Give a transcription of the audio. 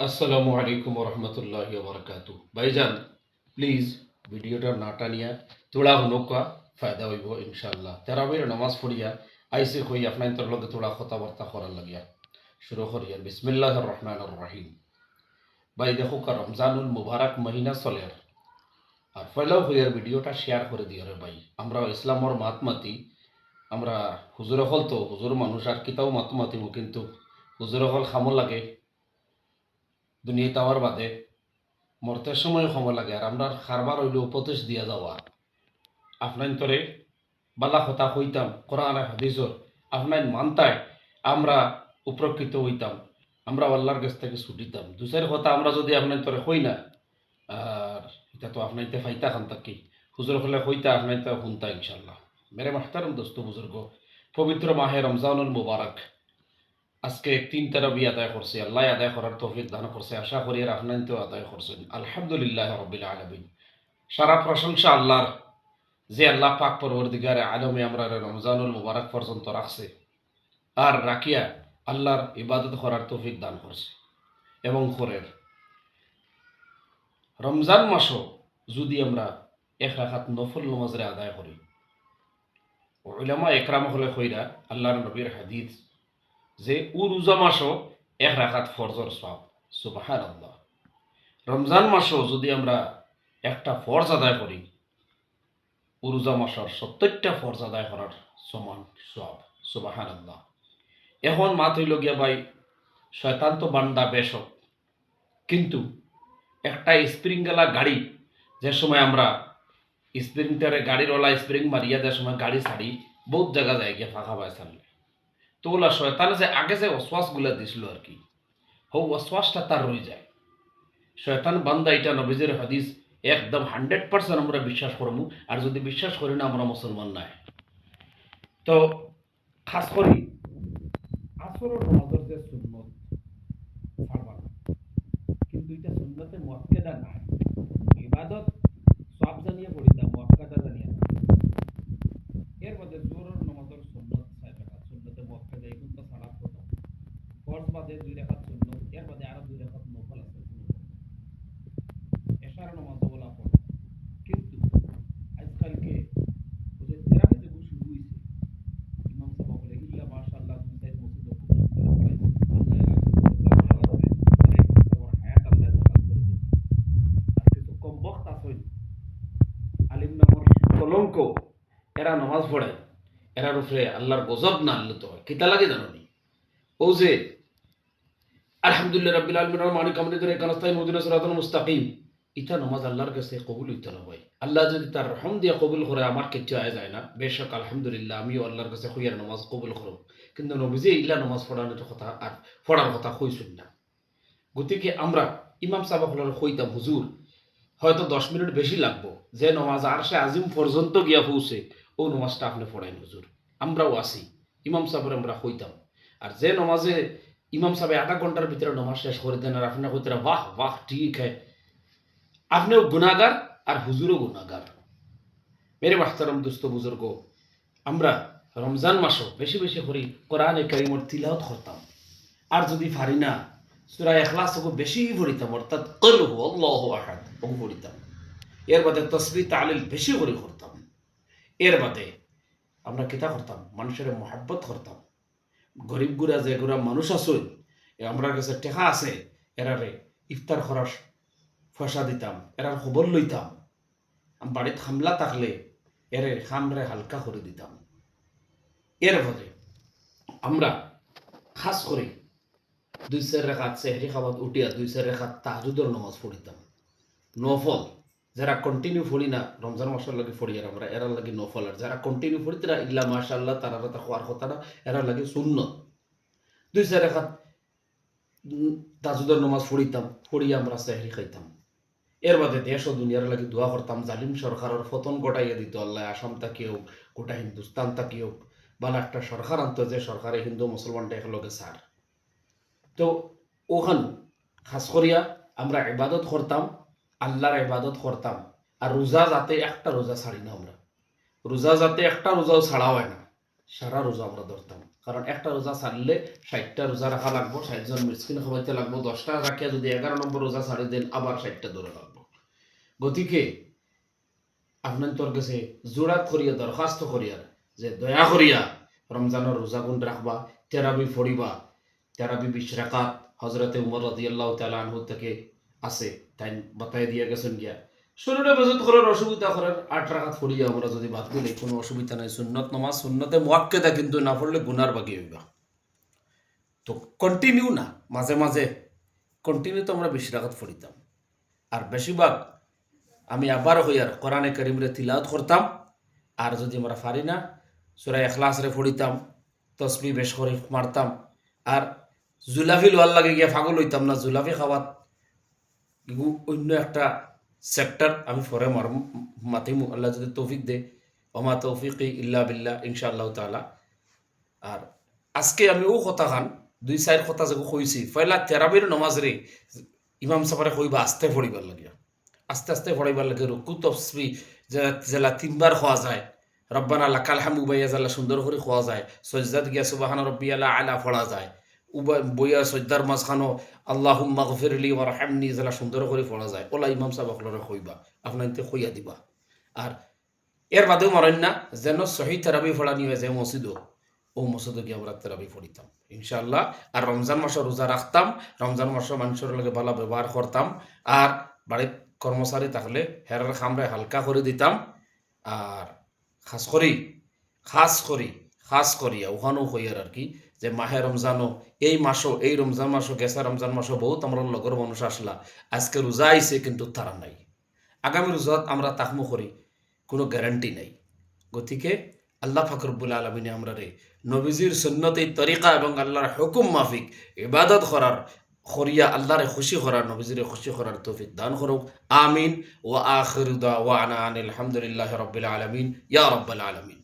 আসসালামু আলাইকুম রহমতুল্লাহি বারাকাতু। ভাইজান, প্লিজ ভিডিওটা না টানিয়া তোড়া হুনকা ফায়দা হইব ইনশাআল্লাহ। তেরাবির নামাজ পড়িয়া আইসে কই আপনার লগে তোড়া কথাবার্তা করার লাগিয়া শুরু করিয়া বিসমিল্লাহির রহমানির রহিম। ভাই দেখো কা রমজানুল মুবারক মহিনা চলে আর পয়লাও হইয়ার ভিডিওটা শেয়ার করে দিও রে ভাই। আমরা ইসলামর মাতমাতি আমরা হুজুর হল তো হুজুর মানুষ আর কিতাও মাতমাতিমু, কিন্তু হুজুর হল খামো লাগে দুনিয়া তাওয়ার বাদে মরতের সময় সময় লাগে। আর আমরা খারবার হইলে উপদেশ দিয়া যাওয়া আপনার তরে বালা কথা হইতাম কোরআন আর হাদিসর আপনার মানতায় আমরা উপকৃত হইতাম, আমরা আল্লাহর কাছ থেকে ছুটিতাম। দুসের কথা আমরা যদি আপনার তরে হই না, আর এটা তো আপনার ফাইতা খান থাকি হুজুর হলে হইতা আপনার তা শুনতা ইনশাল্লাহ। মেরে মাহতারম দোস্ত বুজুর্গ, পবিত্র মাহে রমজানুল মুবারক আজকে 3 তারাবি আদায় করছে। আল্লাহ আদায় করার তৌফিক দান করছে, আশা করি আর আপনার তো আদায় করছেন। আলহামদুলিল্লাহ রাব্বিল আলামিন। সারা প্রশংসা আল্লাহর, যে আল্লাহ পাক পরবর্তীকারে আলমে আমরা রমজানুল মুবারক পর্যন্ত রাখছে আর রাখিয়া আল্লাহর ইবাদত করার তৌফিক দান করছে এবং করের। রমজান মাসও যদি আমরা এক রাখাত নফল নমাজরে আদায় করি, উলামা একরাম হলে কইরা আল্লাহর নবীর হাদিস যে ও রোজা মাসও এক রাখাত ফরজর সওয়াব। সুবহানাল্লাহ। রমজান মাসও যদি আমরা একটা ফরজ আদায় করি, রোজা মাসের 70টা ফরজ আদায় করার সমান সওয়াব। সুবহানাল্লাহ। এখন মাত হইল গিয়া ভাই, শয়তান তো বান্দা বেশক, কিন্তু একটা স্প্রিং গেলা গাড়ি যে সময় আমরা স্প্রিংটারে গাড়ির স্প্রিং মারিয়া যে সময় গাড়ি ছাড়ি বহুত জায়গা যায় গিয়া ফাঁকা পায় ছাড়লে, তো ওলা শয়তান যে আগে যে অশ্বাস গুলা দিছিল আর কি, হো অশ্বাসটা তার রয়ে যায়। শয়তান বান্দা এটা নবীজের হাদিস একদম 100% আমরা বিশ্বাস করবো। আর যদি বিশ্বাস করি না আমরা মুসলমান নাই। তো খাস করি আসরের নামাজের যে সুন্নত ছাড়বা না, কিন্তু এটা সুন্নতে মুআক্কাদা নাই। ইবাদত সব জানিয়ে পড়িতাম, মুআক্কাদা জানিয়ে না। এর মধ্যে জোহরের নামাজের সুন্নত 6 রাকাত, সুন্নতে মুআক্কাদা এগুলো তো ছাড়া কথা। ফরজ বাদে 2 রাকাত সুন্নত, এর মধ্যে আরো 2 রাকাত নফল আছে। এশার নামাজ বলা পড়ে, কিন্তু আজকালকে ওই যে তেরাবি যে শুরু হইছে, ইমাম সাহেব বলে ইল্লা মাশাআল্লাহ দুই সাইড মসজিদ খুব সুন্দর পড়াইছে। আলিম নামর কলঙ্ক, এরা নামাজ পড়ে, এরার উপরে আল্লাহর গজব না আনলে তো হয়। কিতা লাগে জানো নি? ও যে আলহামদুলিল্লাহ রাব্বিল আলামিন আর মালিক আমরি করে কানাস্তাই মুদিনা সিরাতাল মুস্তাকিম, ইটা নামাজ আল্লাহর কাছে কবুল হইতো না ভাই। আল্লাহ যদি তার রহম দিয়ে কবুল করে, আমার কিচ্ছু আয় যায় না। বেশক আলহামদুলিল্লাহ, আমিও আল্লাহর কাছে খুইয়ার নামাজ কবুল করব, কিন্তু নবীজি ইল্লা নামাজ পড়ানোর কথা আর পড়ার কথা কইছেন না। গতিকে আমরা ইমাম সাহেব হলার কইতাম, হুজুর হয়তো 10 মিনিট বেশি লাগবো, যে নমাজ আরশে আজিম পর্যন্ত গিয়া পৌঁছে ও নমাজটা আপনি পড়াইন হুজুর। আমরাও আসি, ইমাম সাহেবের আমরা কইতাম। আর যে নমাজে ইমাম সাহেব আধা ঘন্টার ভিতরে নমাজ শেষ করে দেন আর আপনি কইতেরা বাহ বাহ ঠিক হ্যাঁ, আপনিও গুনাহগার আর হুজুরও গুনাহগার। মেরে মাহতারাম দোস্ত বুজুর্গ, আমরা রমজান মাসও বেশি বেশি করে কোরআনে কারিমর তিলাওয়াত করতাম। আর যদি পারি না, সূরা ইখলাস ওকে বেশি পড়িতাম, অর্থাৎ কুল হুয়াল্লাহু আহাদ ওকে পড়িতাম। এর বাদে তসবিহ তাহলিল বেশি করে করতাম। এর বাদে আমরা কিতা করতাম, মানুষের মহাব্বত করতাম। গরিব গুড়া যে গুড়া মানুষ আছে, আমরা কাছে টেকা আছে, এরারে ইফতার করার পয়সা দিতাম, এরার খবর লইতাম। বাড়িতে হামলা থাকলে এরে খামরে হালকা করে দিতাম। এর বাদে আমরা খাস করে 2-4 রাকাত সেহরি খাবাত উঠিয়া 2-4 রাকাত তাহাজ্জুদের নামাজ পড়িতাম নফল। যারা কন্টিনিউ পড়ি না রমজান মাসের লাগে পড়ি, আর আমরা এরার লাগে নফল। আর যারা কন্টিনিউ পড়ি তারা ইল্লা মাশাআল্লাহ তারা তা হওয়ার কথা না, এরার লাগে সুন্নত। 2-4 রাকাত তাহাজ্জুদের নামাজ পড়িতাম, পড়িয়া আমরা সেহরি খাইতাম। এর বাদে দেশ ও দুনিয়ার লাগে দোয়া করতাম, জালিম সরকারের পতন ঘটাইয়া দিত আল্লাহ। আসাম তাকিও গোটা হিন্দুস্তান তাকিও বালা একটা সরকার আনত, যে সরকারে হিন্দু মুসলমানটা একলগে সার। তো ওখানে খাস করিয়া আমরা ইবাদত করতাম, আল্লাহর ইবাদত করতাম। আর রোজা যাতে একটা রোজা ছাড়ি না আমরা, রোজা যাতে একটা রোজাও ছাড়া হয় না। সারা রোজা আমরা ধরতাম, কারণ একটা রোজা ছাড়লে 60টা রোজা রাখা লাগবো, 60 জন মিসকিন খাওয়াইতে লাগবো, 10টা রাখিয়া যদি 11 নম্বর রোজা ছাড়ি দেন আবার 60টা ধরে লাগবো। গতিকে আপনার তোর কাছে জোড়াত করিয়া দরখাস্ত করিয়া যে দয়া করিয়া রমজানের রোজা গুণ রাখবা, তেরাবি ফড়িবা, তেরাবি 20 রাকাত হজরতে উমর রাদিয়াল্লাহু তাআলা আনহু থেকে আছে, তাই বাতায় দিয়ে গেছেন গিয়া শরীরে বেজত করার অসুবিধা করার 8 রাকাত ফড়িয়া আমরা যদি বাদ দিলে কোনো অসুবিধা নাই। সুন্নত নামাজ সুন্নতে মুআক্কাদা, কিন্তু না পড়লে গুনার বাকি হইবা। তো কন্টিনিউ না, মাঝে মাঝে কন্টিনিউ তো আমরা 20 রাকাত ফড়িতাম। আর বেশিরভাগ আমি আবার হইয়ার কোরআনে করিমরে তিলাওয়াত করতাম। আর যদি আমরা পারি না সূরা ইখলাসরে পড়িতাম, তসবি বেশ করে মারতাম। আর জুলাফি লোয়ার লাগে গিয়া পাগল হইতাম না, জুলাফি খাওয়াত ইগু অন্য একটা সেক্টর, আমি পরে মাতিমু আল্লাহ যদি তৌফিক দে। ওমা তৌফিক ইল্লা বিল্লাহ, ইনশাআল্লাহ তাআলা। আর আজকে আমি ও কথা খান 2-4 কথা যে কইছি, পয়লা তেরাবির নমাজ রে ইমাম সাহেবরে কইবা আস্তে পড়িবার লাগিয়া, আস্তে আস্তে পড়াইবার লাগে। রুকু তসবি জেলা 3 বার খাওয়া যায়, রব্বানা লাকাল হামদু বাইয়া জেলা সুন্দর করে খাওয়া যায়, সজদাত গিয়া সুবহানা রাব্বিয়াল আলা পড়া যায়, বইয়া সজদার মাঝখানো আল্লাহুম্মা গফিরলি ওয়ারহামনি জেলা সুন্দর করে পড়া যায়। ওলা ইমাম সাহেব আপনারা কইবা, আপনার কইয়া দিবা। আর এর বাদেও মারেন না যেন সহি তেরাবি পড়া নিয়ে যায় মসজিদও, ও মসজিদে গিয়ে আমরা তেরাবি পড়িতাম ইনশাআল্লাহ। আর রমজান মাসে রোজা রাখতাম, রমজান মাসে মানুষের লগে ভালো ব্যবহার করতাম। আর বাড়ির কর্মচারী থাকলে হেরার খামরে হালকা করে দিতাম। আর খাস করি খাস করিয়া ওখানেও হইয়ার আর কি, যে মাহে রমজানও এই মাসও, এই রমজান মাসও গেছা, রমজান মাসও বহুত আমরা লগর মানুষ আসলা, আজকে রোজা আইছে কিন্তু তারা নাই, আগামী রোজাত আমরা তাকমু করি, কোনো গ্যারান্টি নাই। গতিকে আল্লাহ পাক রব্বুল আলামিনে আমরা রে নবীজির সুন্নতের তরিকা এবং আল্লাহর হুকুম মাফিক ইবাদত করার করিয়া আল্লাহরে খুশি করার, নবীজিরে খুশি করার তৌফিক দান করুক। আমিন। ওয়া আখিরু দাওয়ানা আনিল হামদুলিল্লাহি রাব্বিল আলামিন, ইয়া রাব্বাল আলামিন।